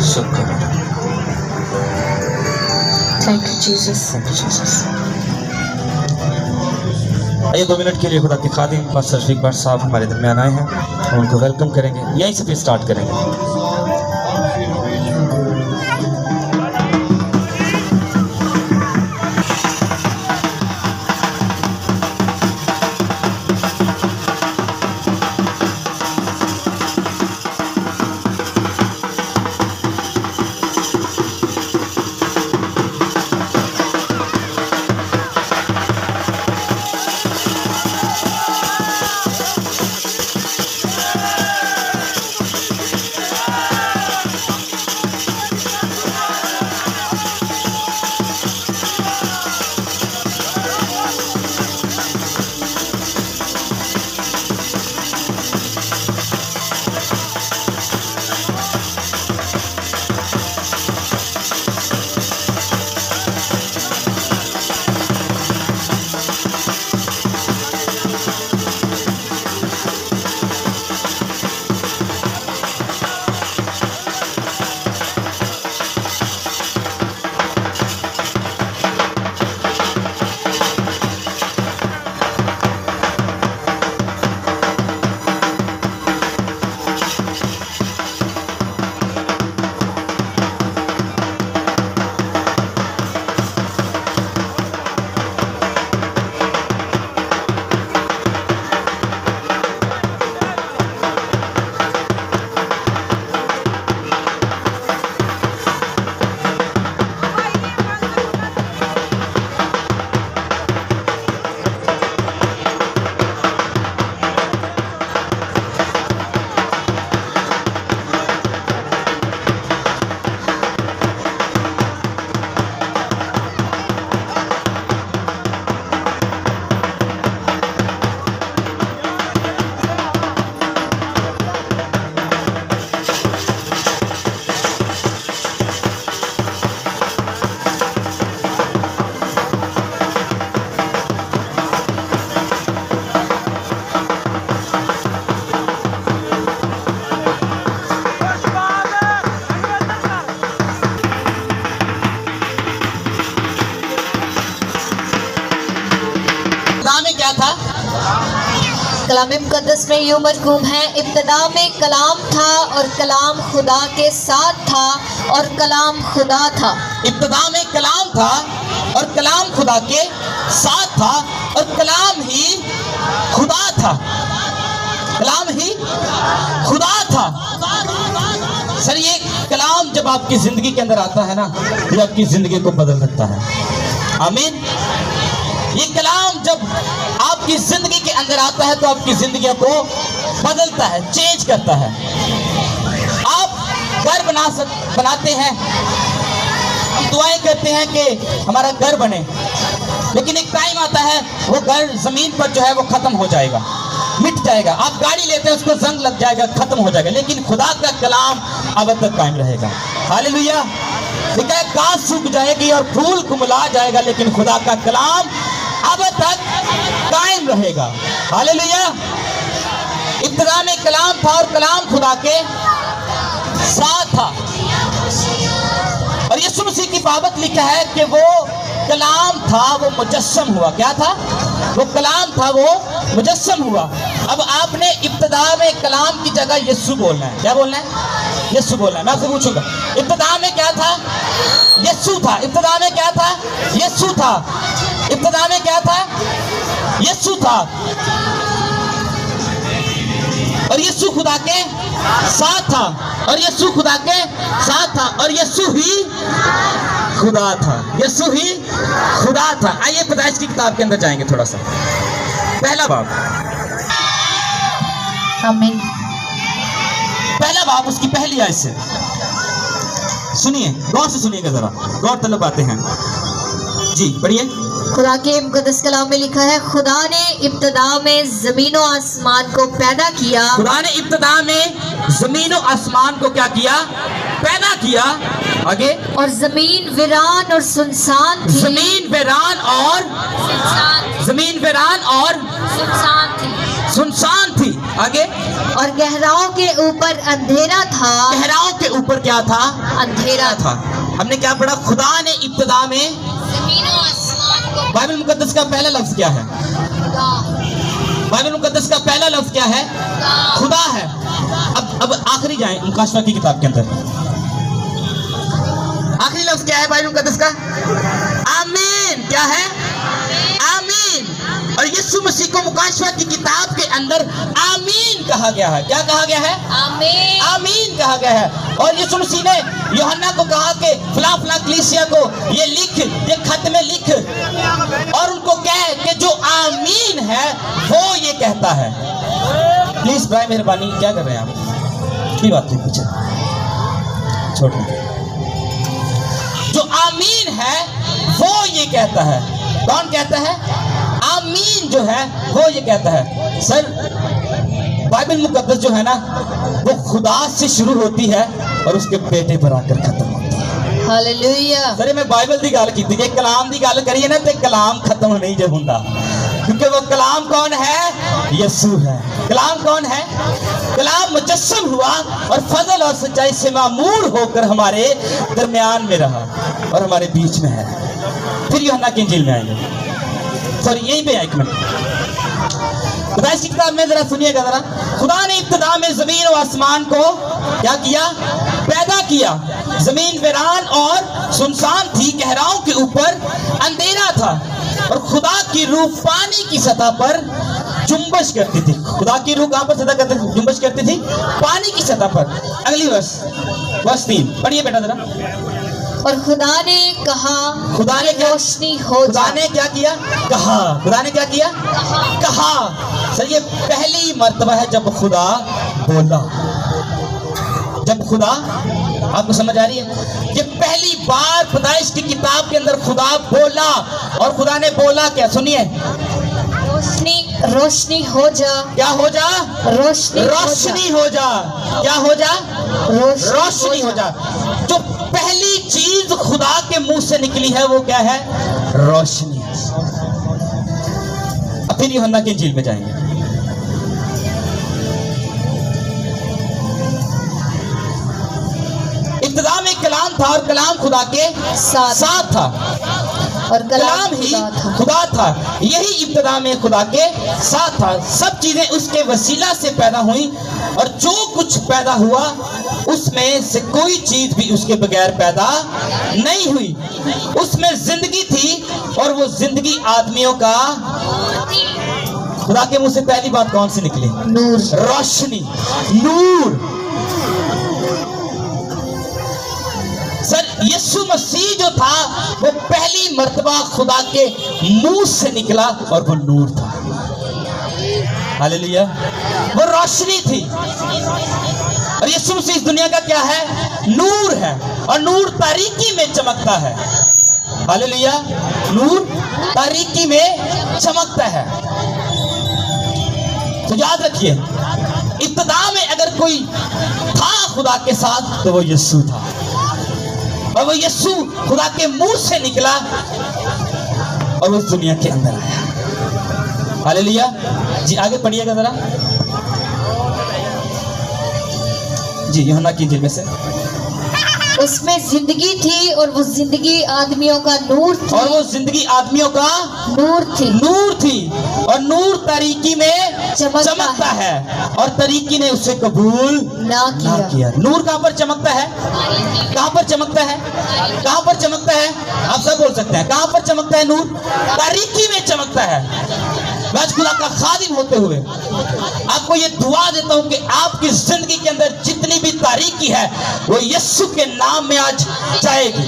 शुक्र। Thank you Jesus. आइए 2 minute के लिए खुदा के खादिम पास्टर शफीक भट्ट साहब हमारे दरमियान आए हैं, हम उनको वेलकम करेंगे, यहीं से फिर स्टार्ट करेंगे। कलाम मुक़द्दस में यूं मरकूम है, इब्तिदा में कलाम था और कलाम खुदा के साथ था और कलाम खुदा था। इब्तिदा में कलाम था और कलाम खुदा के साथ था और कलाम ही खुदा था। कलाम ही खुदा था। सर ये कलाम जब आपकी जिंदगी के अंदर आता है ना, ये आपकी जिंदगी को बदल सकता है। आमीन। ये कलाम जब आपकी जिंदगी के अंदर आता है तो आपकी जिंदगी को बदलता है, चेंज करता है। आप घर बनाते हैं, हम दुआएं करते हैं कि हमारा घर बने, लेकिन एक टाइम आता है वो घर जमीन पर जो है वो खत्म हो जाएगा, मिट जाएगा। आप गाड़ी लेते हैं, उसको जंग लग जाएगा, खत्म हो जाएगा, लेकिन खुदा का कलाम अब तक कायम रहेगा। हालेलुया। ठीक है, घास सूख जाएगी और फूल कुमला जाएगा, लेकिन खुदा का कलाम अब तक कायम रहेगा। हालेलुया। इब्तिदा में कलाम था और कलाम खुदा के साथ था। और यीशु मसीह की बाबत लिखा है कि वो कलाम था, वो मुजस्सम हुआ। क्या था? वो कलाम था, वो मुजस्सम हुआ। अब आपने इब्तिदा में कलाम की जगह यीशु बोलना है। क्या बोलना है? यीशु बोलना है। मैं आपसे पूछूंगा, इब्तिदा में क्या था? यीशु था। इब्तिदा में क्या था? यीशु था। इब्तिदा में क्या था? यीशु था। और यीशु खुदा के साथ था, और यीशु खुदा के साथ था, और यीशु ही खुदा था। यीशु ही खुदा था। आइए पैदाइश की किताब के अंदर जाएंगे थोड़ा सा। पहला बाब, आमीन। पहला बाब उसकी पहली आयत से सुनिए, गौर से सुनिएगा जरा, गौर तलब बातें हैं जी। पढ़िए। खुदा के मुक़द्दस कलाम में लिखा है, खुदा ने इब्तिदा में ज़मीन और आसमान को पैदा किया। खुदा ने इब्तिदा में ज़मीन और आसमान को क्या किया? पैदा किया। आगे। और ज़मीन वीरान और सुनसान थी। ज़मीन वीरान और सुनसान थी। आगे, और गहराओं के ऊपर अंधेरा था। गहराओं के ऊपर क्या था? अंधेरा था। हमने क्या पढ़ा? खुदा ने इब्तिदा में, जमीन और आसमान को बाइबल मुकद्दस का पहला लफ्ज क्या है? बाइबल मुकद्दस का पहला लफ्ज क्या है? खुदा है। अब आखिरी जाए मुकाशवा की किताब के अंदर, आखिरी लफ्ज क्या है बाइबल मुकद्दस का? आमीन। क्या है? आमीन। और यीशु मसीह को मुकाशवा की किताब के अंदर आमीन कहा गया है। क्या कहा गया है? आमीन। आमीन कहा गया है। और यीशु मसीह ने यूहन्ना को कहा कि फला फला कलीसिया को ये लिख, ये खत में लिख, और उनको कह कि जो आमीन है वो ये कहता है। प्लीज भाई मेहरबानी, क्या कर रहे हैं आप? की बात नहीं, पीछे छोड़ दें। जो आमीन है वो ये कहता है। कौन कहता है? आमीन जो है वो ये कहता है। सर, बाइबल मुकद्दस जो है ना, वो खुदा से शुरू होती है और उसके बेटे पर आकर खत्म होती है। हालेलुया। सर, मैं बाइबल की गल की थी, कलाम की गल करिए ना तो कलाम खत्म नहीं जो होता, क्योंकि वो कलाम कौन है? यीशु है। कलाम कौन है? कलाम मुजस्सम हुआ और फजल और सच्चाई से मामूर होकर हमारे दरमियान में रहा और हमारे बीच में है। फिर यूहन्ना की इंजील में आएंगे। सॉरी, यहीं पे एक मिनट। खुदाई की किताब में जरा सुनिएगा जरा। खुदा ने इब्तिदा में जमीन और आसमान को क्या किया? पैदा किया। जमीन वीरान और सुनसान थी, गहराओं के ऊपर अंधेरा था, और खुदा की रूह पानी की सतह पर जुम्बश करती थी। खुदा की रूह कहां पर सतह करती थी? जुम्बश करती थी पानी की सतह पर। अगली वर्ष 3 पढ़िए बेटा जरा। और खुदा ने कहा, खुदा ने क्या? रोशनी हो। खुदा ने क्या किया? कहा। खुदा ने क्या किया? कहा। सर, ये पहली मर्तबा है जब खुदा बोला। जब खुदा, आपको समझ आ रही है? ये पहली बार पैदाइश की किताब के अंदर खुदा बोला। और खुदा ने बोला क्या? सुनिए, रोशनी हो जा। क्या हो जा? रोशनी हो जा। क्या हो जा? रोशनी हो जा। जो पहली चीज खुदा के मुंह से निकली है वो क्या है? रोशनी। अब फिर यूहन्ना की इंजील में जाएंगे। इब्तिदा में कलाम था और कलाम खुदा के साथ था, और कलाम ही खुदा था। यही इब्तिदा में खुदा के साथ था। सब चीजें उसके वसीला से पैदा हुई, और जो कुछ पैदा हुआ उसमें से कोई चीज भी उसके बगैर पैदा नहीं हुई। उसमें जिंदगी थी और वो जिंदगी आदमियों का। खुदा के मुंह से पहली बात कौन सी निकली? नूर। रोशनी, नूर। सर, यीशु मसीह जो था वो पहली मर्तबा खुदा के मुंह से निकला और वो नूर था। हालेलुया। वो रोशनी थी। और यीशु मसीह इस दुनिया का क्या है? नूर है। और नूर तारीकी में चमकता है। हालेलुया। नूर तारीकी में चमकता है। तो याद रखिए, इब्तिदा में अगर कोई था खुदा के साथ तो वो यीशु था, और वो यीशु खुदा के मुंह से निकला और वो इस दुनिया के अंदर आया। हालेलुया। जी आगे पढ़िएगा जरा। जी यूहन्ना की इंजील में से। उसमें जिंदगी थी और वो जिंदगी आदमियों का नूर थी। और वो जिंदगी आदमियों का नूर थी। नूर थी। और नूर तारीकी में चमकता है, और तारीकी ने उसे कबूल ना किया। नूर कहां पर चमकता है? कहां पर चमकता है? कहां पर चमकता है? आप सब बोल सकते हैं। कहां पर चमकता है नूर? तारीकी में चमकता है। आज खुदा का खादिम होते हुए आपको ये दुआ देता हूं कि आपकी जिंदगी के अंदर जितनी भी तारीकी है वो यीशु के नाम में आज जाएगी।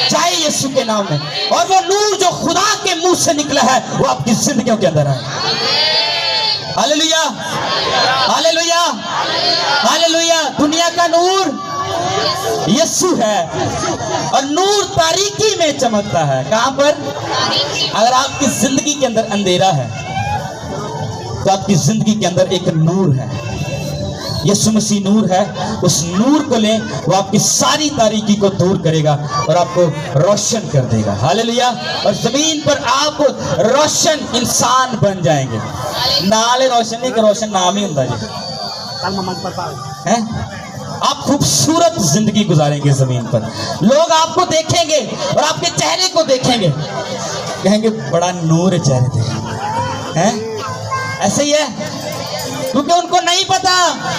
जाए यीशु के नाम में। और वो नूर जो खुदा के मुंह से निकला है वो आपकी जिंदगियों के अंदर है। Hallelujah, hallelujah, hallelujah. दुनिया का नूर यीशु है, और नूर तारीकी में चमकता है। कहां पर? अगर आपकी जिंदगी के अंदर अंधेरा है तो आपकी जिंदगी के अंदर एक नूर है। यीशु मसीह नूर है, उस नूर को लें, वो आपकी सारी तारीकी को दूर करेगा और आपको रोशन कर देगा। हालेलुया। और जमीन पर आप रोशन इंसान बन जाएंगे। नाले रोशन नहीं, कि रोशन नाम ही होता है। आप खूबसूरत जिंदगी गुजारेंगे जमीन पर। लोग आपको देखेंगे और आपके चेहरे को देखेंगे, कहेंगे बड़ा नूर है चेहरे पे, हैं? ऐसे ही है, क्योंकि उनको नहीं पता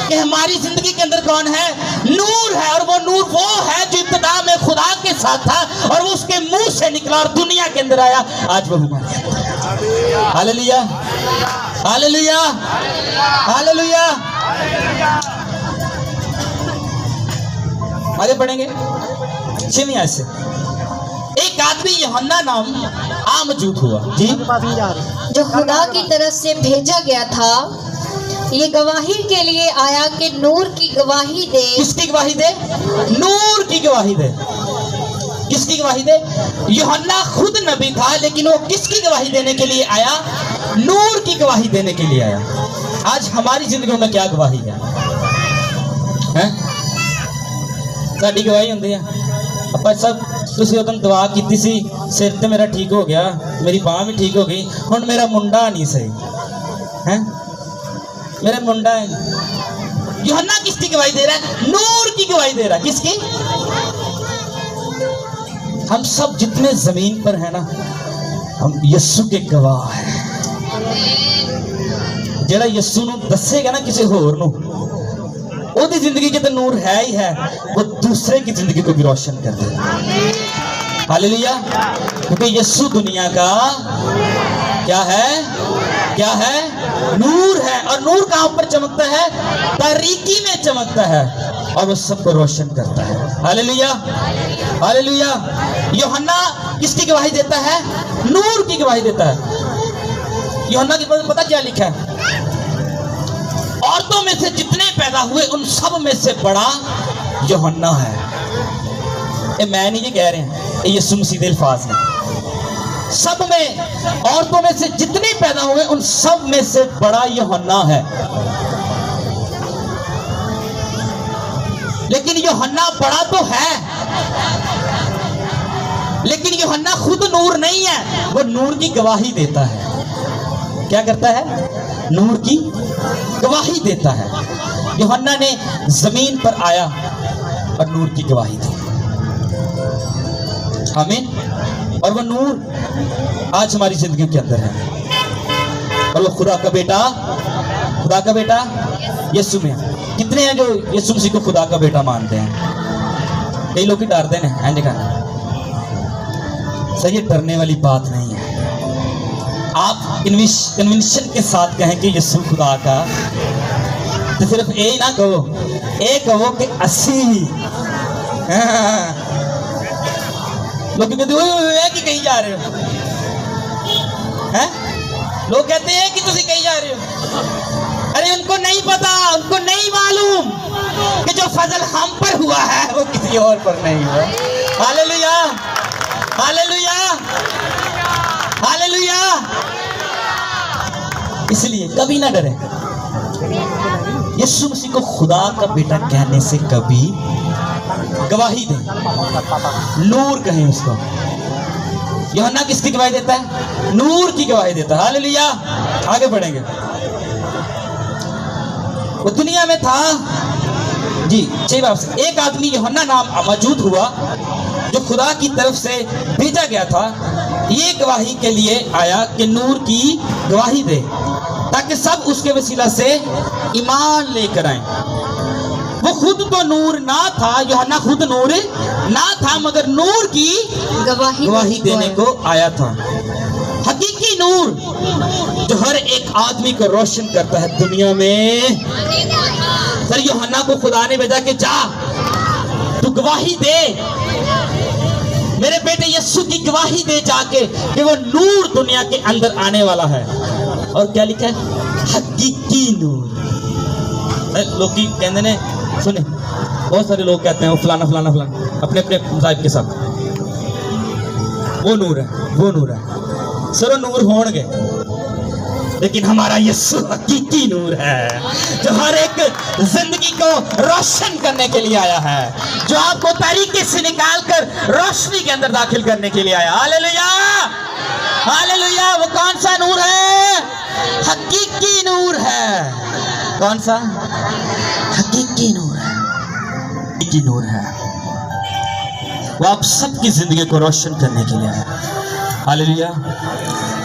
कि हमारी जिंदगी के अंदर कौन है, नूर है। और वो नूर वो है जो इब्तिदा में खुदा के साथ था और वो उसके मुंह से निकला और दुनिया के अंदर आया। आज वो हमारे अंदर। Hallelujah, hallelujah, hallelujah. आगे बढ़ेंगे 6वीं आयत से। एक आदमी यूहन्ना नाम मौजूद हुआ, जी, जो खुदा की तरफ से भेजा गया था, ये गवाही के लिए आया कि नूर की गवाही दे। किसकी गवाही दे? नूर की गवाही दे। किसकी गवाही दे? यूहन्ना खुद नबी था, लेकिन वो किसकी गवाही देने के लिए आया? नूर की गवाही देने के लिए आया। आज हमारी जिंदगी में क्या गवाही है? साड़ी गवाही होंदी है। ਆਪਾਂ सब तुसी उदों दुआ की सी, सिर ते मेरा ठीक हो गया, मेरी बांह भी ठीक हो गई, हुण मेरा मुंडा नहीं सही है, मेरा मुंडा है। यूहन्ना किसकी गवाही दे रहा है? नूर की गवाही दे रहा है। किसकी? हम सब जितने जमीन पर है ना, हम यीशु के गवाह हैं। जेड़ा यीशु नूं दसेगा ना किसी होर नूं, ओदी जिंदगी के तो नूर है ही है, वो दूसरे की जिंदगी को भी रोशन कर देगा। हालेलुया। क्योंकि यीशु दुनिया का क्या है? क्या है? नूर है। और नूर कहां पर चमकता है? तारीकी में चमकता है और वो सबको रोशन करता है। Hallelujah, hallelujah. यूहन्ना किसकी गवाही देता है? नूर की गवाही देता है। यूहन्ना के बारे में पता क्या लिखा है? औरतों में से जितने पैदा हुए उन सब में से बड़ा यूहन्ना है। ये मैं नहीं ये कह रहे हैं, ये यीशु मसीह के अल्फाज हैं। सब में, औरतों में से जितने पैदा हुए उन सब में से बड़ा यूहन्ना है। लेकिन यूहन्ना बड़ा तो है, लेकिन यूहन्ना खुद नूर नहीं है, वो नूर की गवाही देता है। क्या करता है? नूर की गवाही देता है। यूहन्ना ने जमीन पर आया और नूर की गवाही दी। आमीन। और वो नूर आज हमारी जिंदगी के अंदर है। और वो खुदा का बेटा, खुदा का बेटा यीशु में। कितने हैं जो यीशु मसीह को खुदा का बेटा मानते हैं? कई लोग डरते हैं, ऐसे कहना सही, ये डरने वाली बात नहीं है। आप कन्विंशन के साथ कहें कि यीशु खुदा का, तो सिर्फ ये ना कहो, ये कहो कि असी लोग कहते हैं कि कहीं जा रहे हो, हैं? लोग कहते हैं कि तुम कहीं जा रहे हो। अरे उनको नहीं पता, उनको नहीं मालूम कि जो फजल हम पर हुआ है वो किसी और पर नहीं हुआ। Hallelujah, hallelujah, hallelujah. इसलिए कभी ना डरे। यीशु मसीह को खुदा का बेटा कहने से कभी गवाही दें, नूर कहें उसको। यूहन्ना किसकी गवाही देता है? नूर की गवाही देता है। हालेलुया। आगे बढ़ेंगे। वो दुनिया में था, जी 6 बार से। एक आदमी यूहन्ना नाम मौजूद हुआ जो खुदा की तरफ से भेजा गया था, ये गवाही के लिए आया कि नूर की गवाही दे, ताकि सब उसके वसीला से ईमान लेकर आए। वो खुद तो नूर ना था, यूहन्ना खुद नूर ना था, मगर नूर की गवाही देने को आया था। हकीकी नूर जो हर एक आदमी को रोशन करता है दुनिया में। सर यूहन्ना को खुदा ने भेजा कि जा तू गवाही दे, मेरे बेटे यीशु की गवाही दे जाके कि वो नूर दुनिया के अंदर आने वाला है। और क्या लिखा है? हकीकी नूर। लोग कहते ने, सुने, बहुत सारे लोग कहते हैं वो फलाना फलाना फलाना अपने अपने मज़ाहिब के साथ, वो नूर है, वो नूर है। सर वो नूर होंगे, लेकिन हमारा यीशु हकीकी नूर है, जो हर एक जिंदगी को रोशन करने के लिए आया है, जो आपको तारीकी से निकाल कर रोशनी के अंदर दाखिल करने के लिए आया। Hallelujah, hallelujah. वो कौन सा नूर है? हकीकी नूर है। कौन सा? हकीकी नूर है, हकीकी नूर है। वो आप सबकी जिंदगी को रोशन करने के लिए आया। हालेलुया।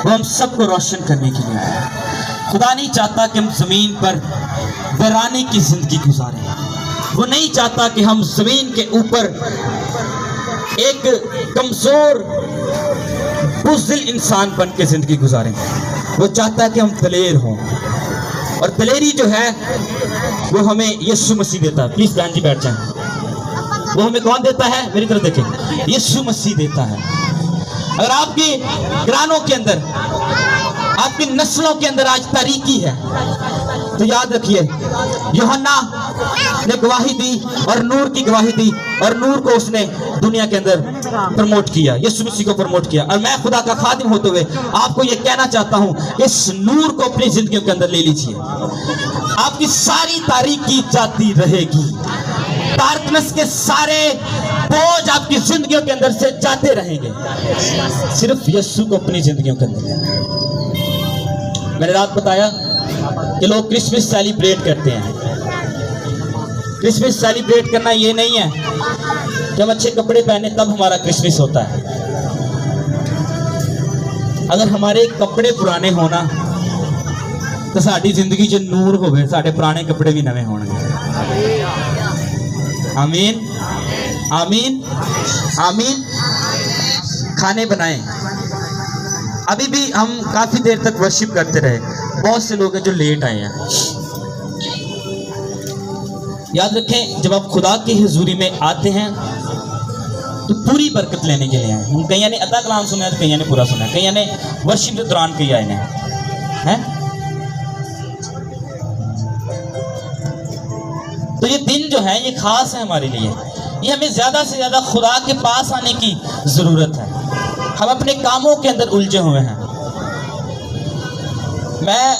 वो हम सबको रोशन करने के लिए आया। खुदा नहीं चाहता कि हम जमीन पर वीरानी की जिंदगी गुजारें। वो नहीं चाहता कि हम जमीन के ऊपर एक कमजोर बुज़दिल इंसान बन के जिंदगी गुजारें। वो चाहता है कि हम दलेर हों, और दलेरी जो है वो हमें यीशु मसीह देता है। प्लीज बहन जी बैठ जाएं। वो हमें कौन देता है? मेरी तरफ देखें। यीशु मसीह देता है। अगर आपकी घरानों के अंदर, आपकी नस्लों के अंदर आज तारीकी है, तो याद रखिए यूहन्ना ने गवाही दी और नूर की गवाही दी, और नूर को उसने दुनिया के अंदर प्रमोट किया, यीशु मसीह को प्रमोट किया। और मैं खुदा का खादिम होते हुए आपको यह कहना चाहता हूं, इस नूर को अपनी जिंदगी के अंदर ले लीजिए। आपकी सारी तारीकी जाती रहेगी, डार्कनेस के सारे बोझ आपकी जिंदगियों के अंदर से जाते रहेंगे, सिर्फ यीशु को अपनी जिंदगियों के अंदर। मैंने रात बताया कि लोग क्रिसमस सेलिब्रेट करते हैं। क्रिसमस सेलिब्रेट करना ये नहीं है कि हम अच्छे कपड़े पहने तब हमारा क्रिसमस होता है। अगर हमारे कपड़े पुराने होना तो साड़ी जिंदगी च नूर होवे, साढ़े पुराने कपड़े भी नवे होंगे। आमीन, आमीन, आमीन। खाने बनाएं। अभी भी हम काफी देर तक वर्शिप करते रहे। बहुत से लोग हैं जो लेट आए हैं। याद रखें, जब आप खुदा की हुजूरी में आते हैं तो पूरी बरकत लेने के लिए आए हैं। कईयों ने अद्धा कलाम सुना है तो कईयों ने पूरा सुना है, कईयों ने वर्शिप के दौरान कई आए हैं। तो ये दिन जो है ये खास है हमारे लिए। ये हमें ज़्यादा से ज़्यादा खुदा के पास आने की ज़रूरत है। हम अपने कामों के अंदर उलझे हुए हैं। मैं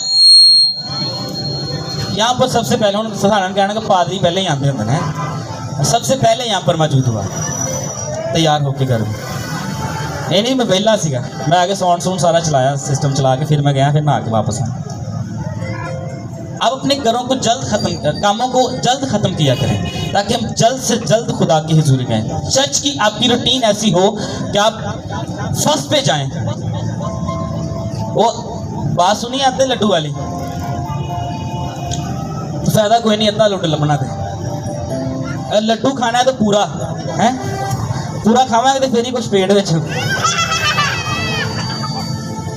यहाँ पर सबसे पहले हूँ साधारण कहना कि पादरी पहले ही आते होंगे हैं, सबसे पहले यहाँ पर मौजूद हुआ तैयार होके घर में। ये नहीं मैं वेला सीगा, मैं आगे साउंड सारा चलाया, सिस्टम चला के फिर मैं गया, फिर मैं आके वापस आया। अब अपने घरों को जल्द खत्म, कामों को जल्द खत्म किया करें ताकि हम जल्द से जल्द खुदा की हुजूरी में आए। चर्च की आपकी रूटीन ऐसी हो कि आप फर्स्ट पे जाएं। वो बात सुनी आते लड्डू वाली, तो फायदा कोई नहीं, अद्धा लड्डू बना दे। लड्डू खाना है तो पूरा है, पूरा खावांगे तो फिर ही कुछ पेट में।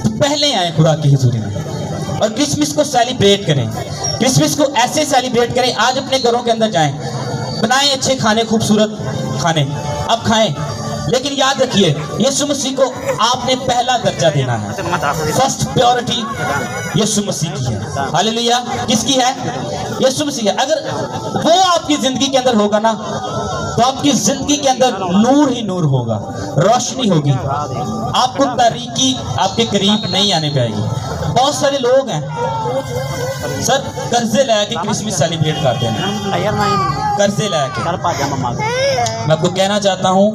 तो पहले आए खुदा की हुजूरी में और क्रिसमस को सेलिब्रेट करें। क्रिसमस को ऐसे सेलिब्रेट करें, आज अपने घरों के अंदर जाएं, बनाएं अच्छे खाने, खूबसूरत खाने, अब खाएं। लेकिन याद रखिए यीशु मसीह को आपने पहला दर्जा देना है। फर्स्ट प्योरिटी यीशु मसीह की है। हालेलुया। किसकी है? यीशु मसीह है। अगर वो आपकी जिंदगी के अंदर होगा ना तो आपकी जिंदगी के अंदर नूर ही नूर होगा, रोशनी होगी, आपको तारीकी आपके करीब नहीं आने पाएगी। बहुत सारे लोग हैं सर कर्जे लेके क्रिसमस सेलिब्रेट करते हैं, कर्जे लेके। मैं आपको कहना चाहता हूँ,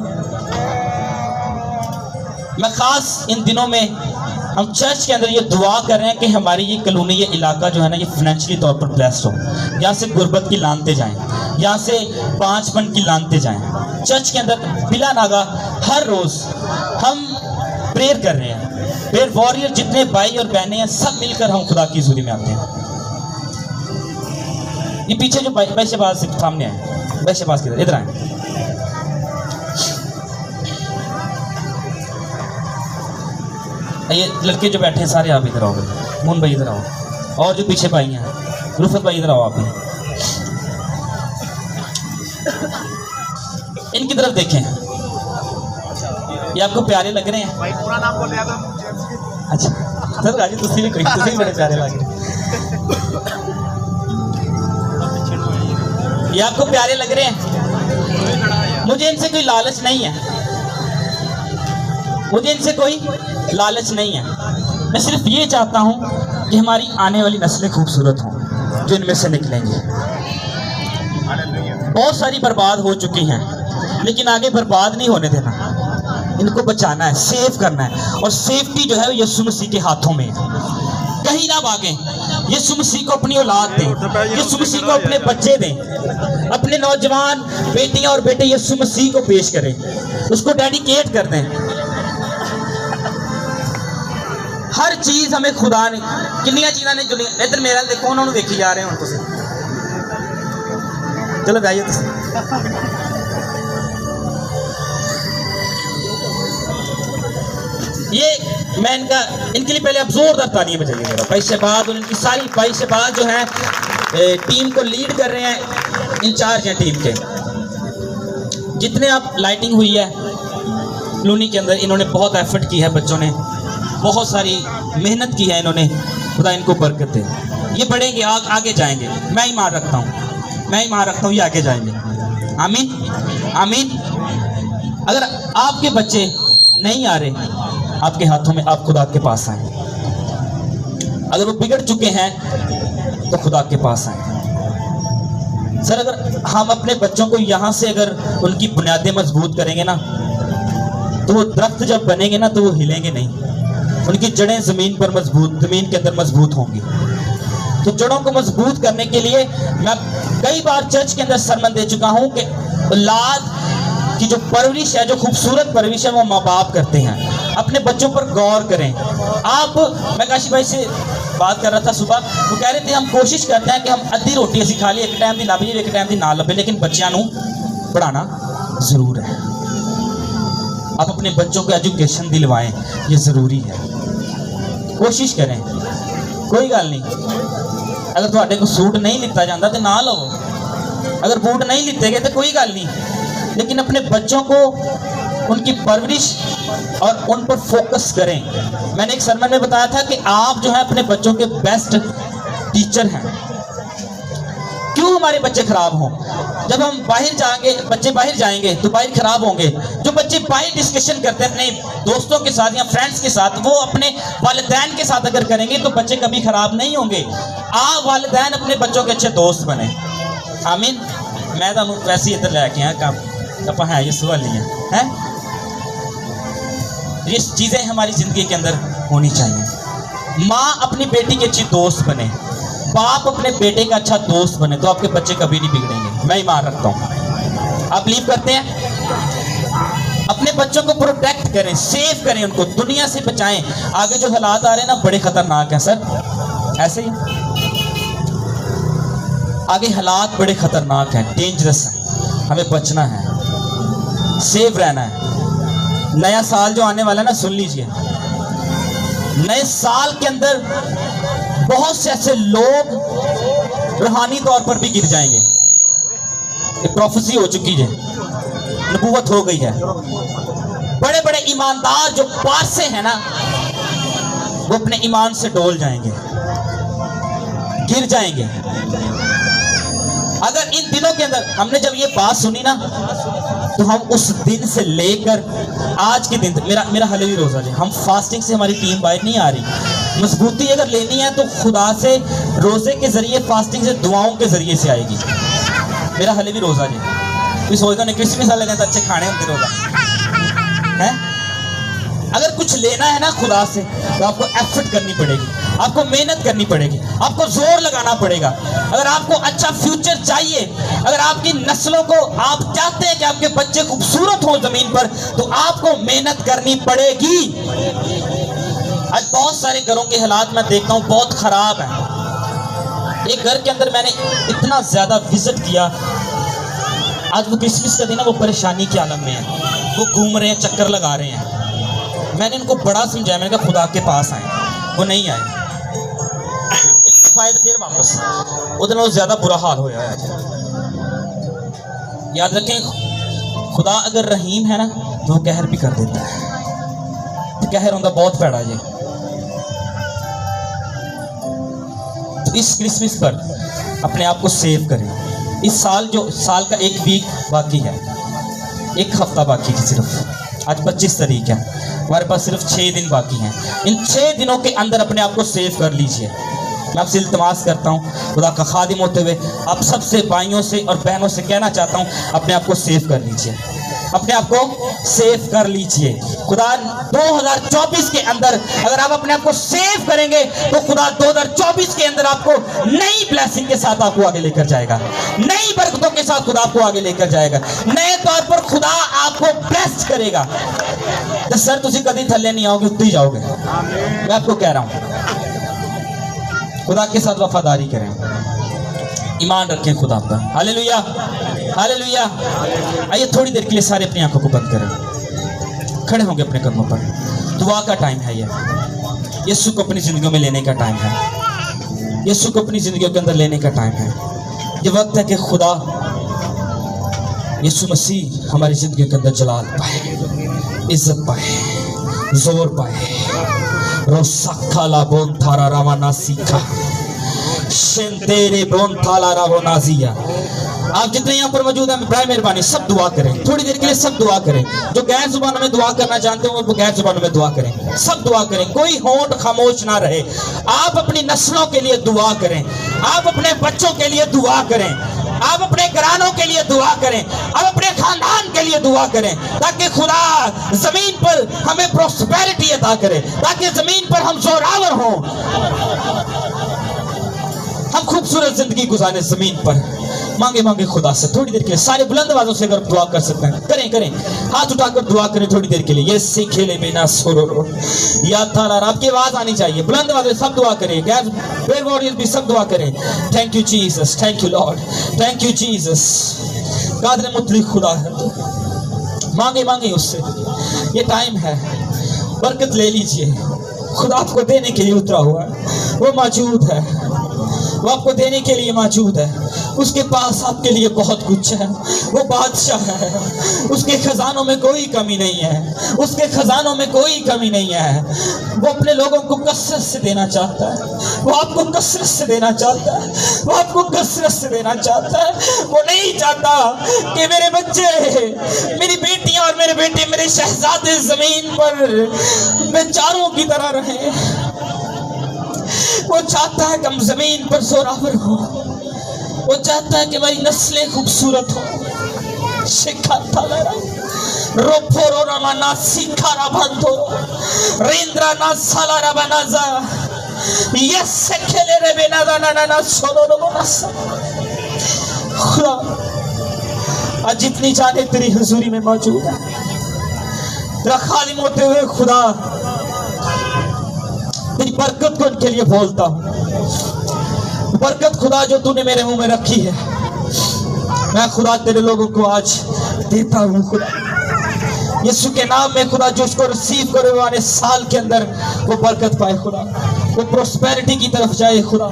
मैं खास इन दिनों में हम चर्च के अंदर ये दुआ कर रहे हैं कि हमारी ये कॉलोनी, ये इलाका जो है ना, ये फाइनेंशियली तौर पर ब्लेस्ड हो। यहाँ से गुर्बत की लानते जाएं, यहाँ से पांचपन की लानते जाएं। चर्च के अंदर बिला नागा हर रोज हम प्रेयर कर रहे हैं। प्रेयर वॉरियर जितने भाई और बहनें हैं सब मिलकर हम खुदा की हुजूरी में आते हैं। ये पीछे जो भाई शहबाज सामने आए, भाई शहबाज किधर, इधर आए। ये लड़के जो बैठे हैं सारे आप इधर आओ, मोहन भाई इधर आओ, और जो पीछे भाई हैं रुफत भाई इधर आओ। आप इनकी तरफ देखें, ये आपको प्यारे लग रहे हैं? भाई पूरा नाम बोल रहे हैं। अच्छा सर राजी, तुसी भी बड़े प्यारे लग रहे हैं। ये आपको प्यारे लग रहे हैं? मुझे इनसे कोई लालच नहीं है, मुझे इनसे कोई लालच नहीं है। मैं सिर्फ ये चाहता हूं कि हमारी आने वाली नस्लें खूबसूरत हों जो इनमें से निकलेंगी। बहुत सारी बर्बाद हो चुकी हैं, लेकिन आगे बर्बाद नहीं होने देना, इनको बचाना है, सेव करना है। और सेफ्टी जो है यीशु मसीह के हाथों में है। कहीं ना भागें, यीशु मसीह को अपनी औलाद दें, यीशु मसीह को अपने बच्चे दें, अपने नौजवान बेटियां और बेटे यीशु मसीह को पेश करें, उसको डेडिकेट कर दें। हर चीज हमें खुदा ने किन्निया चीज़ां ने जुड़ी। इधर मेरा देखो, उन्होंने देखी जा रहे हो तुम, चलो जाइए तुम। ये मैं इनके लिए पहले अब जोरदार तालियां बजाइए मेरा। भाई शहबाज और इनकी सारी, भाई शहबाज जो है टीम को लीड कर रहे हैं, इंचार्ज हैं टीम के। जितने आप लाइटिंग हुई है कॉलोनी के अंदर, इन्होंने बहुत एफर्ट की है, बच्चों ने बहुत सारी मेहनत की है इन्होंने, खुदा इनको बरकत दे। ये बढ़ेंगे, आगे जाएंगे, मैं ईमान रखता हूँ, मैं ईमान रखता हूँ ये आगे जाएंगे। आमीन आमीन। अगर आपके बच्चे नहीं आ रहे आपके हाथों में, आप खुदा के पास आए। अगर वो बिगड़ चुके हैं तो खुदा के पास आए। सर अगर हम अपने बच्चों को यहाँ से अगर उनकी बुनियादें मजबूत करेंगे ना, तो वो दरख्त जब बनेंगे ना तो वो हिलेंगे नहीं, उनकी जड़ें ज़मीन पर मजबूत, ज़मीन के अंदर मजबूत होंगी। तो जड़ों को मजबूत करने के लिए मैं कई बार चर्च के अंदर सरमन दे चुका हूँ कि औलाद की जो परवरिश है, जो खूबसूरत परवरिश है, वो माँ बाप करते हैं। अपने बच्चों पर गौर करें। आप, मैं काशी भाई से बात कर रहा था सुबह, वो कह रहे थे हम कोशिश करते हैं कि हम अद्धी रोटी असी खा ली, एक टाइम की लभ जाए, एक टाइम की ना लभे, लेकिन बच्चों को पढ़ाना जरूर है। आप अपने बच्चों को एजुकेशन दिलवाएं, ये ज़रूरी है। कोशिश करें, कोई गल नहीं। अगर तुहाडे को सूट नहीं लिता जाता तो ना लो, अगर बूट नहीं लिते गए तो कोई गल नहीं, लेकिन अपने बच्चों को उनकी परवरिश और उन पर फोकस करें। मैंने एक सरमन में बताया था कि आप जो है अपने बच्चों के बेस्ट टीचर हैं। क्यों हमारे बच्चे खराब हों? जब हम बाहर जाएंगे, बच्चे बाहर जाएंगे तो बाहर खराब होंगे। जो बच्चे बाहर डिस्कशन करते हैं अपने दोस्तों के साथ या फ्रेंड्स के साथ, वो अपने वालिदैन के साथ अगर करेंगे तो बच्चे कभी खराब नहीं होंगे। आप वालिदैन अपने बच्चों के अच्छे दोस्त बने। आमीन। मैं तो वैसे ही इधर लैके आया काम आप है ये सवाल नहीं है। ये चीज़ें हमारी ज़िंदगी के अंदर होनी चाहिए। माँ अपनी बेटी के अच्छी दोस्त बने, बाप अपने बेटे का अच्छा दोस्त बने, तो आपके बच्चे कभी नहीं बिगड़ेंगे। मैं ईमान रखता हूँ। आप बिलीव करते हैं? अपने बच्चों को प्रोटेक्ट करें, सेव करें, उनको दुनिया से बचाएं। आगे जो हालात आ रहे हैं ना, बड़े खतरनाक हैं सर, ऐसे ही आगे हालात बड़े खतरनाक हैं, डेंजरस हैं। हमें बचना है, सेव रहना है। नया साल जो आने वाला है ना, सुन लीजिए, नए साल के अंदर बहुत से ऐसे लोग रूहानी तौर पर भी गिर जाएंगे। एक प्रोफेसी हो चुकी है, नबूवत हो गई है। बड़े बड़े ईमानदार जो पासे हैं ना, वो अपने ईमान से डोल जाएंगे, गिर जाएंगे। अगर इन दिनों के अंदर हमने जब ये बात सुनी ना, तो हम उस दिन से लेकर आज के दिन, मेरा हलेवी रोज़ा जी, हम फास्टिंग से, हमारी टीम बाहर नहीं आ रही। मजबूती अगर लेनी है तो खुदा से रोज़े के ज़रिए, फास्टिंग से, दुआओं के ज़रिए से आएगी। मेरा हलेवी रोज़ा जी, कोई सोचता नहीं क्रिसमस वाले दिन तो अच्छे खाने होते रोज़ा है। अगर कुछ लेना है ना खुदा से, तो आपको एफर्ट करनी पड़ेगी, आपको मेहनत करनी पड़ेगी, आपको जोर लगाना पड़ेगा। अगर आपको अच्छा फ्यूचर चाहिए, अगर आपकी नस्लों को, आप चाहते हैं कि आपके बच्चे खूबसूरत हों ज़मीन पर, तो आपको मेहनत करनी पड़ेगी। आज बहुत सारे घरों के हालात मैं देखता हूँ बहुत ख़राब है। एक घर के अंदर मैंने इतना ज़्यादा विजिट किया, आज वो क्रिसमस का दिन है, वो परेशानी के आलम में है, वो घूम रहे हैं, चक्कर लगा रहे हैं। मैंने इनको बड़ा समझाया, मैंने कहा खुदा के पास आए, वो नहीं आए। फिर वापस उधर ज़्यादा बुरा हाल हो है। याद रखें, खुदा अगर रहीम है ना, तो वो कहर भी कर देता है। तो कहर होता बहुत पैड़ा जी। तो इस क्रिसमस पर अपने आप को सेव करें। इस साल, जो साल का एक वीक बाकी है, एक हफ्ता बाकी है सिर्फ, आज 25 तारीख है, हमारे पास सिर्फ 6 दिन बाकी हैं। इन 6 दिनों के अंदर अपने आप को सेव कर लीजिए। मैं आपसे इल्तिमास करता हूँ खुदा का खादिम होते हुए आप सबसे भाइयों से और बहनों से कहना चाहता हूँ, अपने आप को सेव कर लीजिए, अपने आप को सेव कर लीजिए। खुदा 2024 के अंदर अगर आप अपने आप को सेव करेंगे तो खुदा 2024 के अंदर आपको नई ब्लेसिंग के साथ आपको आगे लेकर जाएगा, नई बरकतों के साथ खुदा आपको आगे लेकर जाएगा, नए तौर पर खुदा आपको ब्लेस करेगा। तो सर तुम कभी थल्ले नहीं आओगे, उतनी जाओगे। मैं आपको कह रहा हूँ खुदा के साथ वफादारी करें, ईमान रखें खुदा पर। Hallelujah, hallelujah. आइए थोड़ी देर के लिए सारे अपनी आंखों को बंद करें, खड़े होंगे अपने कदमों पर। दुआ का टाइम है ये, यीशु को अपनी जिंदगी में लेने का टाइम है, यीशु को अपनी जिंदगी के अंदर लेने का टाइम है। ये वक्त है कि खुदा यीशु मसीह हमारी जिंदगी के अंदर जलाल पाए, इज्जत पाए, जोर पाए। रोसाखाला बोन थारा रावना सीखा शेंतेरे बोन थाला रावना जिया। आप जितने यहाँ पर मौजूद हैं, बराए मेहरबानी सब दुआ करें, थोड़ी देर के लिए सब दुआ करें। जो गैर जुबानों में दुआ करना जानते हो वो गैर जुबानों में दुआ करें, सब दुआ करें, कोई होंठ खामोश ना रहे। आप अपनी नस्लों के लिए दुआ करें, आप अपने बच्चों के लिए दुआ करें, आप अपने घरानों के लिए दुआ करें, आप अपने खानदान के लिए दुआ करें, ताकि खुदा जमीन पर हमें प्रॉस्पेरिटी अता करे, ताकि जमीन पर हम जोरावर हों, हम खूबसूरत जिंदगी गुजारें जमीन पर। मांगे मांगे खुदा से थोड़ी देर के लिए सारे बुलंद आवाजों से अगर दुआ कर सकते हैं करें, करें, हाथ उठाकर दुआ करें थोड़ी देर के लिए। ये सीखेले बिना सोरो या तारा, आपकी आवाज आनी चाहिए, बुलंद आवाज़ सब दुआ करें, गैर प्रेयर वॉरियर्स भी सब दुआ करें। Thank you Jesus, thank you Lord, thank you Jesus. कादर मुतलिक खुदा है, मांगे मांगे उससे, ये टाइम है, बरकत ले लीजिए। खुदा आपको देने के लिए उतरा हुआ है, वो मौजूद है, वो आपको देने के लिए मौजूद है। उसके पास आपके लिए बहुत कुछ है, वो बादशाह है, उसके खजानों में कोई कमी नहीं है, उसके खजानों में कोई कमी नहीं है। वो अपने लोगों को कसरत से देना चाहता है, वो आपको कसरत से देना चाहता है, वो आपको कसरत से देना चाहता है। वो नहीं चाहता कि मेरे बच्चे, मेरी बेटियां और मेरे बेटे, मेरे शहजादे जमीन पर बेचारों की तरह रहें। वो चाहता है कि हम जमीन पर जोरावर हो, वो चाहता है कि हमारी नस्लें खूबसूरत हो। शिखा रोफोरो रमाना सिखारा बंधो रेंद्रा ना साला रबनाजा ये सेखेले रे बेनादा ना ना सोरो रबनासा। खुदा आज जितनी जाने तेरी हुजूरी में मौजूद है, तेरा खालिम होते हुए खुदा तेरी बरकत को उनके लिए बोलता हूँ। बरकत खुदा जो तूने मेरे मुंह में रखी है, मैं खुदा तेरे लोगों को आज देता हूँ। खुदा यीशु के नाम में खुदा जो उसको रिसीव करे वाले साल के अंदर वो बरकत पाए, खुदा वो प्रोस्पेरिटी की तरफ जाए, खुदा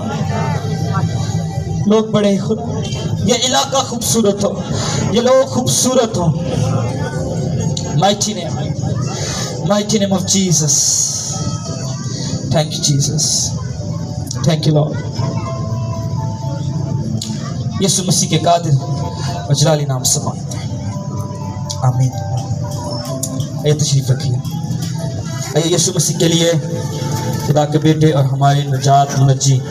लोग बढ़े, खुदा ये इलाका खूबसूरत हो, ये लोग खूबसूरत हो। Mighty name of Jesus. Thank you Jesus, thank you Lord. Yeshu Masih के कादिर और जलाली नाम से मांगते हैं, आमीन। आइए तशरीफ रखिए। आइए यीशु मसीह के लिए, खुदा के बेटे और हमारे नजात मुनज्जी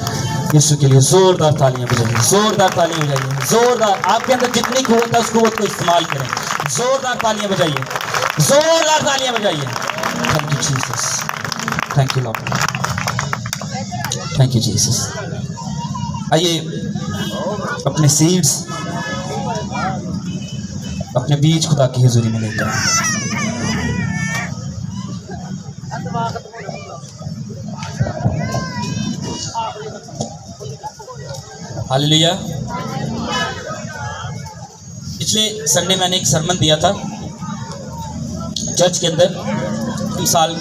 यीशु के लिए जोरदार तालियां बजाइए, जोरदार तालियां बजाइए, जोरदार। आपके अंदर जितनी कुव्वत है उस कुव्वत को इस्तेमाल करें, जोरदार तालियां बजाइए, जोरदार तालियां बजाइए। Thank you Jesus, thank you Lord, thank you Jesus. आइए अपने सीड्स, अपने बीज खुदा की हुजूरी में लेकर हालेलुया। पिछले संडे मैंने एक सरमन दिया था चर्च के अंदर, साल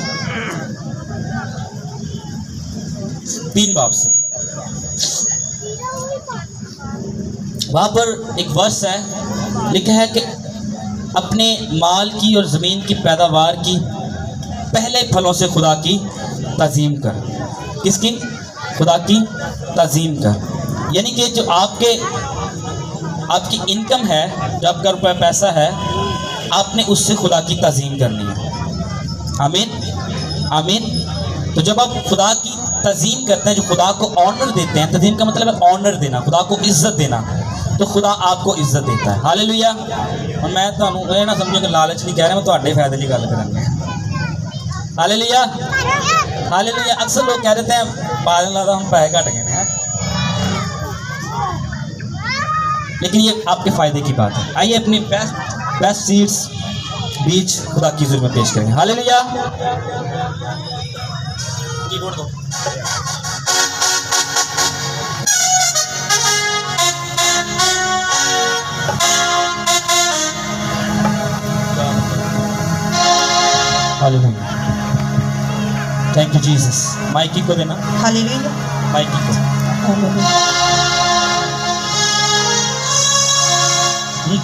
3 बाब से। वहाँ पर एक वर्स है, लिखा है कि अपने माल की और ज़मीन की पैदावार की पहले फलों से खुदा की ताज़ीम कर। किसकी? खुदा की ताज़ीम कर। यानी कि जो आपकी इनकम है, जो आपका रुपया पैसा है, आपने उससे खुदा की ताज़ीम करनी है। आमीन आमीन। तो जब आप खुदा की तज़ीम करते हैं, जो खुदा को ऑनर देते हैं, तज़ीम का मतलब है ऑनर देना, खुदा को इज्जत देना, तो खुदा आपको इज्जत देता है। हालेलुया। और मैं तो ये ना समझो कि लालच नहीं कह रहा, मैं ਤੁਹਾਡੇ फायदे की गल करूँगा। Hallelujah hallelujah. अक्सर लोग कह देते हैं बाद में हम पैसे घट गए हैं, लेकिन ये आपके फ़ायदे की बात है। आइए अपनी बेस्ट सीड्स बीच खुदा की हुज़ूर में पेश करेंगे। हालेलुया। कीबोर्ड दो। Hallelujah. Thank you Jesus. Mikey को देना। हालेलुया। माइकी को।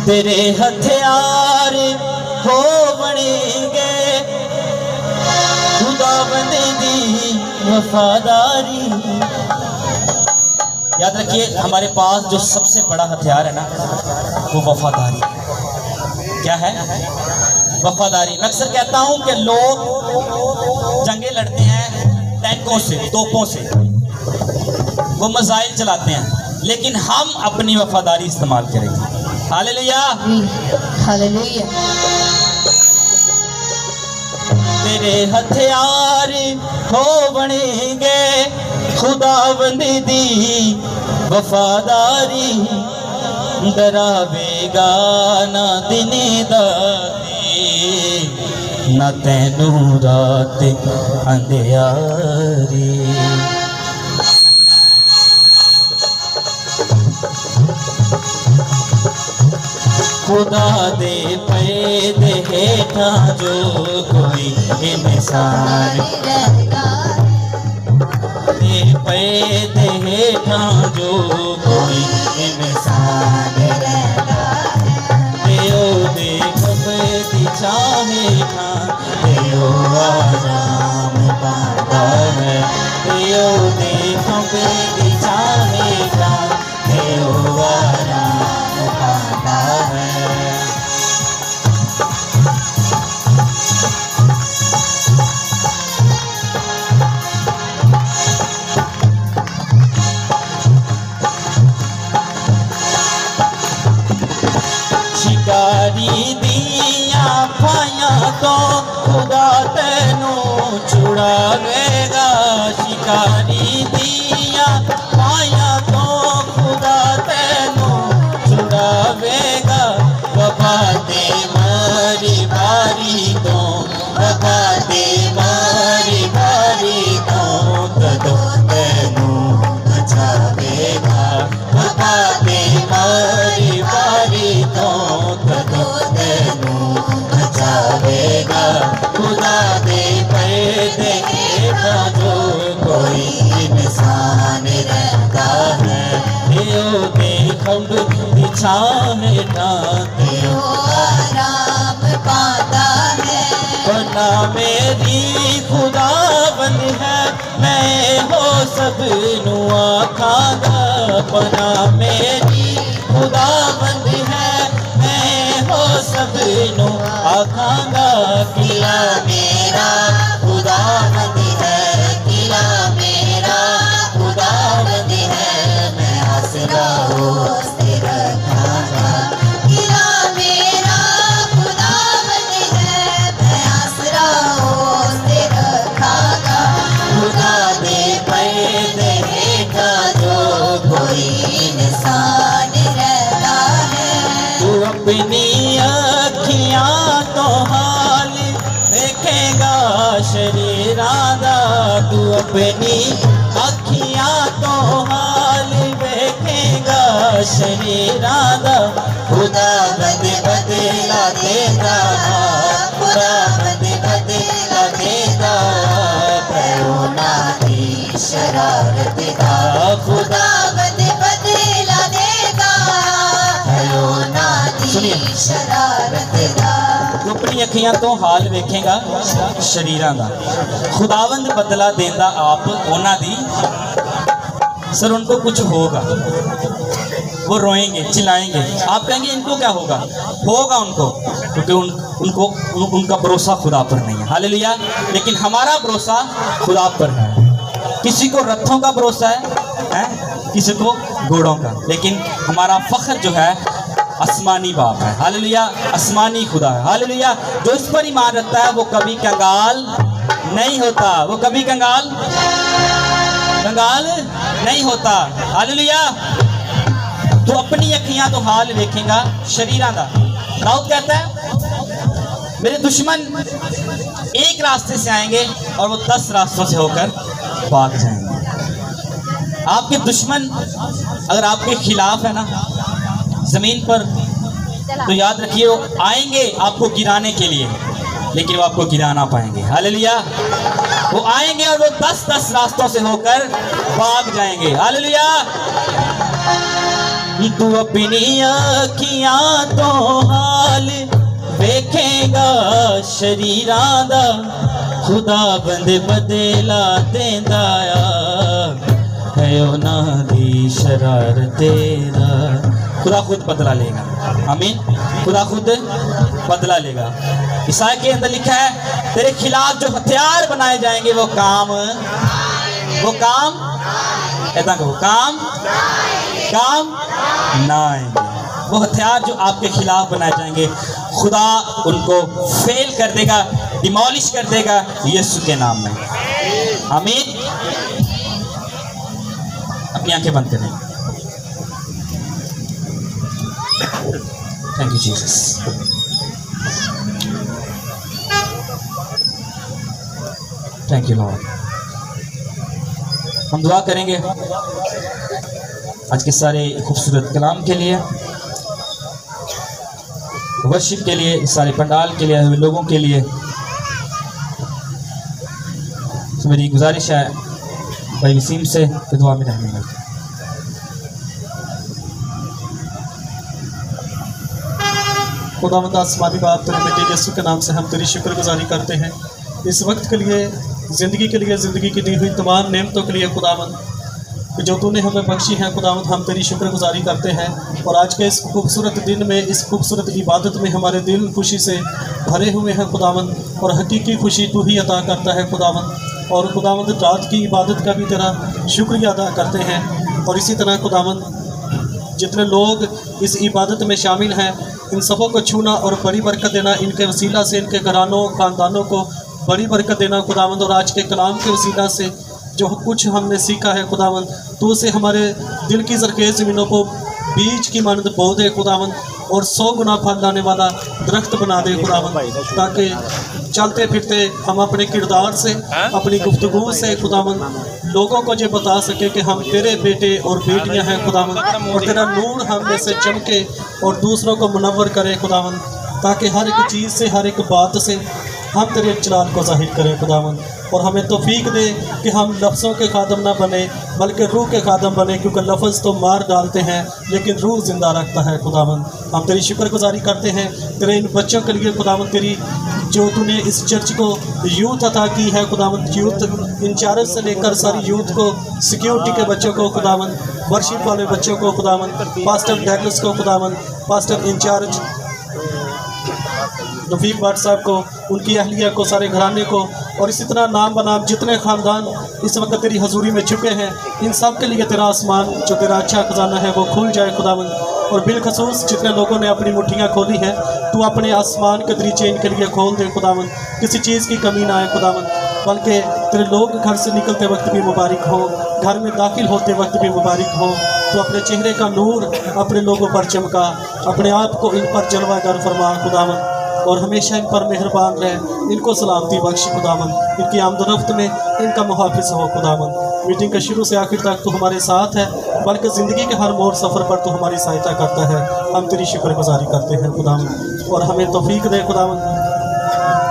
तेरे हथियार हो बनेंगे, खुदावंद दी वफादारी। याद रखिए, हमारे पास जो सबसे बड़ा हथियार है ना, वो वफादारी। क्या है? वफादारी। मैं अक्सर कहता हूं कि लोग जंगे लड़ते हैं टैंकों से, तोपों से, वो मिसाइल चलाते हैं, लेकिन हम अपनी वफादारी इस्तेमाल करेंगे। Hallelujah hallelujah. तेरे हथियार हो बनेंगे, खुदावंद दी वफादारी। डरावेगा ना दिन दाते, ना तैनू रात अंधियारी। खुदा दे पैदे हेठा जो कोई इंसान, दे पैदे हेठा जो कोई इंसान, देओ दे खबदी चाहेठा, देओ आराम पाता है, देओ दे खबदी चाहेठा, देओ आराम पाता है। शिकारी दिया फाया तो खुदा तेनू छुड़ावेगा, शिकारी दिया फाया तो खुदा तेनू छुड़ावेगा। वफा दे मारी बारी तो, वफा दे मारी बारी तो, तदो तेनू बचावेगा। वफा दे मारी बारी तो, तदो तेनू बचावेगा। खुदा दे पैदे हेठा जो कोई इंसान रहता है, देओ दे खबदी छाहेठा, देओ आराम पाता है। वरना मेरी खुदावंद है, मैं हो सबनू आखांगा। वरना मेरी खुदावंद है, मैं हो सबनू आखांगा। किला मेरा खुदावंद है, किला मेरा खुदावंद है, मैं आसरा उससे रखांगा। किला मेरा खुदावंद है, मैं आसरा उससे रखांगा। खुदा दे पैदे हेठा जो कोई इंसान रहता है। तू अपनी अखियां तो हाल देखेगा शरीरां दा, तू अपनी अखियां तो हाल देखेगा शरीरां दा। खुदा बदला देता, खुदा बदला देता, करो ना दी शरारत दा। खुदा बदला देगा, करो ना दी शरारत दा। तू अपनी अखियां तो हाल वेखेगा शरीरां दा, खुदावंद बदला देंदा आप उन्हां दी। सर उनको कुछ होगा। वो रोएंगे, चिल्लाएंगे। आप कहेंगे इनको क्या होगा? होगा उनको, क्योंकि उनका भरोसा खुदा पर नहीं है। हालेलुया। लेकिन हमारा भरोसा खुदा पर है। किसी को रथों का भरोसा है, किसी को घोड़ों का, लेकिन हमारा फख्र जो है आसमानी बाप है। हालेलुया। आसमानी खुदा है। हालेलुया। जो इस पर ईमान रखता है वो कभी कंगाल नहीं होता, वो कभी कंगाल नहीं होता। हालेलुया। तो अपनी अखियां तो हाल देखेगा शरीरां दा। दाऊद कहता है मेरे दुश्मन एक रास्ते से आएंगे और वो 10 रास्तों से होकर भाग जाएंगे। आपके दुश्मन अगर आपके खिलाफ है ना जमीन पर, तो याद रखिए वो आएंगे आपको गिराने के लिए, लेकिन वो आपको गिरा ना पाएंगे। हालेलुया। वो आएंगे और वो 10 रास्तों से होकर भाग जाएंगे। हालेलुया। तू अपनी अखियां तो हाल वेखेगा शरीरां दा, खुदा बंदे बदला देंदा है उन्हां दी शरारत तेरा। खुदा खुद बदला लेगा। आमीन। खुदा खुद बदला लेगा। ईसाई के अंदर लिखा है तेरे खिलाफ जो हथियार बनाए जाएंगे वो काम ऐसा कहो, काम ना आएंगे। वो हथियार जो आपके खिलाफ बनाए जाएंगे खुदा उनको फेल कर देगा, डिमोलिश कर देगा यीशु के नाम में। आमीन। अपनी आंखें बंद करें। Thank you Jesus. Thank you Lord. हम दुआ करेंगे आज के सारे खूबसूरत कलाम के लिए, वर्शिप के लिए, इस सारे पंडाल के लिए, हुए लोगों के लिए। तो मेरी गुजारिश है भाई वसीम से कि दुआ में रहने लगे। खुदावंद आसमानी बाप तेरे बेटे यीशु के नाम से हम तेरी शुक्रगुजारी करते हैं इस वक्त के लिए, ज़िंदगी के लिए, ज़िंदगी की दी हुई तमाम नेमतों के लिए खुदावंद जो तूने हमें बख्शी है। खुदावंद हम तेरी शुक्रगुजारी करते हैं और आज के इस खूबसूरत दिन में, इस खूबसूरत इबादत में हमारे दिल खुशी से भरे हुए हैं खुदावंद, और हकीकी खुशी तू ही अता करता है खुदावंद। और खुदावंद रात की इबादत का भी तेरा शुक्रिया अदा करते हैं। और इसी तरह खुदावंद जितने लोग इस इबादत में शामिल हैं इन सबों को छूना और बड़ी बरकत देना, इनके वसीला से इनके घरानों ख़ानदानों को बड़ी बरकत देना खुदावंद। और आज के कलाम के वसीला से जो कुछ हमने सीखा है खुदावंद, तो उसे हमारे दिल की ज़रख़ेज़ ज़मीनों को बीज की मानद बो दे खुदावंद, और 100 गुना फल लाने वाला दरख्त बना दे खुदावंद, ताकि चलते फिरते हम अपने किरदार से, अपनी गुफ्तगू से खुदावंद लोगों को ये बता सके कि हम तेरे बेटे और बेटियां हैं खुदावंद, और तेरा नूर हम में से चमके और दूसरों को मुनव्वर करे खुदावंद, ताकि हर एक चीज़ से, हर एक बात से हम तेरे जलाल को ज़ाहिर करें खुदावंद। और हमें तौफीक दे कि हम लफ्ज़ों के खादम ना बने बल्कि रूह के खादम बने, क्योंकि लफ्ज़ तो मार डालते हैं लेकिन रूह ज़िंदा रखता है खुदावंद। हम तेरी शुक्रगुजारी करते हैं तेरे इन बच्चों के लिए खुदावंद, तेरी जो तूने इस चर्च को यूथ अता की है खुदावंद, यूथ इंचार्ज से लेकर सारी यूथ को, सिक्योरिटी के बच्चों को खुदावंद, वर्शिप वाले बच्चों को खुदावंद, पास्टर डैगलस को खुदावंद, पास्टर इंचार्ज रफ़ीक भट्ट साहब को, उनकी अहलिया को, सारे घराने को, और इसी तरह नाम बनाम जितने ख़ानदान इस वक्त तेरी हजूरी में छुपे हैं, इन सब के लिए तेरा आसमान जो तेरा अच्छा खजाना है वो खुल जाए खुदावंद। और बिलखसूस जितने लोगों ने अपनी मुट्ठियाँ खोली हैं, तू अपने आसमान के दरीचे इनके लिए खोल दे खुदावंद, किसी चीज़ की कमी ना आए खुदावंद, बल्कि तेरे लोग घर से निकलते वक्त भी मुबारक हो, घर में दाखिल होते वक्त भी मुबारक हो। तो अपने चेहरे का नूर अपने लोगों पर चमका, अपने आप को इन पर जलवागर फरमा खुदावंद, और हमेशा इन पर मेहरबान रहे, इनको सलामती बख्श खुदावंद, इनकी आमदरफ्त में इनका मुहाफिज हो खुदावंद। मीटिंग के शुरू से आखिर तक तो हमारे साथ है, बल्कि ज़िंदगी के हर मोड़ सफ़र पर तो हमारी सहायता करता है। हम तेरी शुक्रगुजारी करते हैं खुदावंद, और हमें तौफीक दे खुदावंद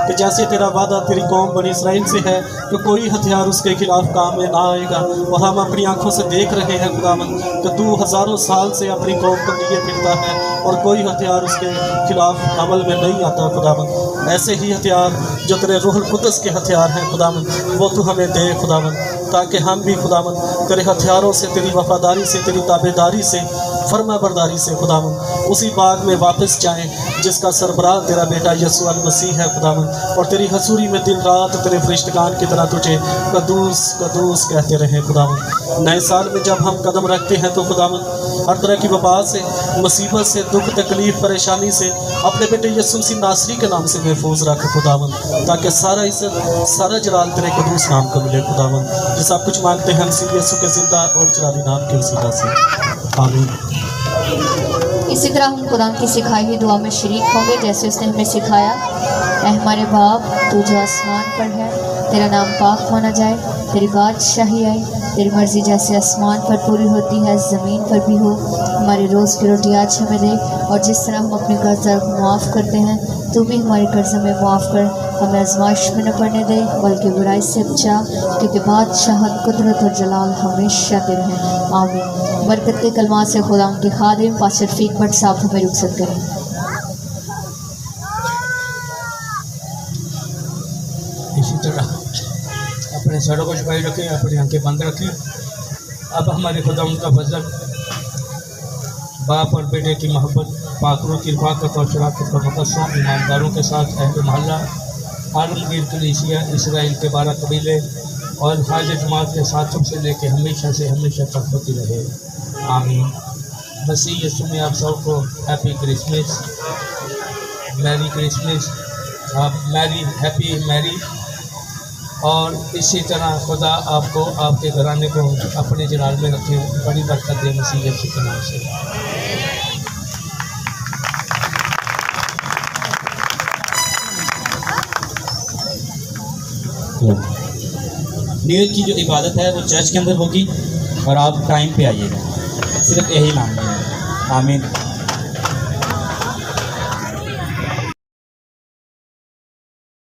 कि जैसे तेरा वादा तेरी कौम बनी इसराइल से है कि कोई हथियार उसके खिलाफ काम में ना आएगा, और हम अपनी आंखों से देख रहे हैं खुदावंद कि तू हज़ारों साल से अपनी कौम को लिए फिरता है और कोई हथियार उसके खिलाफ अमल में नहीं आता खुदावंद। ऐसे ही हथियार जो तेरे रूहुल कुद्दस के हथियार हैं खुदावंद, वो तू हमें दे खुदावंद, ताकि हम भी खुदावंद तेरे हथियारों से, तेरी वफादारी से, तेरी ताबेदारी से फर्मा बरदारी से खुदावन उसी बाग में वापस जाएं जिसका सरबराह तेरा बेटा यीशु अल मसीह है खुदावन, और तेरी हसूरी में दिन रात तेरे फरिश्तगान की तरह तुझे कदूस कदूस कहते रहें खुदावन। नए साल में जब हम कदम रखते हैं तो खुदावन हर तरह की वबा से, मुसीबत से, दुख तकलीफ परेशानी से अपने बेटे यीशु मसीह नासरी के नाम से महफूज रख खुदावन, ताकि सारा इज्जत सारा जलाल तेरे कदूस नाम को मिले खुदावन। जो सब कुछ मांगते हैं मसीह यीशु के जिंदा और जलाली नाम के वसीला से, आमीन। इसी तरह हम खुदा की सिखाई हुई दुआ में शरीक होंगे जैसे उसने हमें सिखाया। ऐ हमारे बाप, तू जो आसमान पर है, तेरा नाम पाक माना जाए, तेरी बादशाही आए, तेरी मर्ज़ी जैसे आसमान पर पूरी होती है ज़मीन पर भी हो। हमारी रोज़ की रोटी आज हमें दे, और जिस तरह हम अपने कर्ज़दार को माफ़ करते हैं, तू भी हमारे कर्ज़ में माफ़ कर। हमें आजमाइश में न पड़ने दे, बल्कि बुराई से बचा, क्योंकि बादशाहत, कुदरत और जलाल हमेशा तेरे हैं, आमीन। बरकत के कलमा से खुदा के खादिम पास्टर रफीक भट्ट साहब हमें रुखसत करें। इसी तरह अपने सरों को छुपाई रखें, अपनी आंखें बंद रखें। अब हमारे खुदा उनका फजल, बाप और बेटे की मोहब्बत, पाकरों की रफ़ाक़त और शराकत का मुकस्सम, ईमानदारों के साथ अहले महल्ला, आलमगीर कलीसिया, इसराइल के 12 कबीले और हाजिर जमात के साथों से लेकर हमेशा से हमेशा तक होती रहे, आमीन। मसीह यीशु में आप सबको happy Christmas, merry Christmas, merry happy merry. और इसी तरह खुदा आपको, आपके घराने को अपने जलाल में रखे, बड़ी बरकत दे मसीह यीशु के नाम से। न्यू ईयर की जो इबादत है वो चर्च के अंदर होगी और आप टाइम पे आइएगा, सिर्फ यही मांग है, आमीन।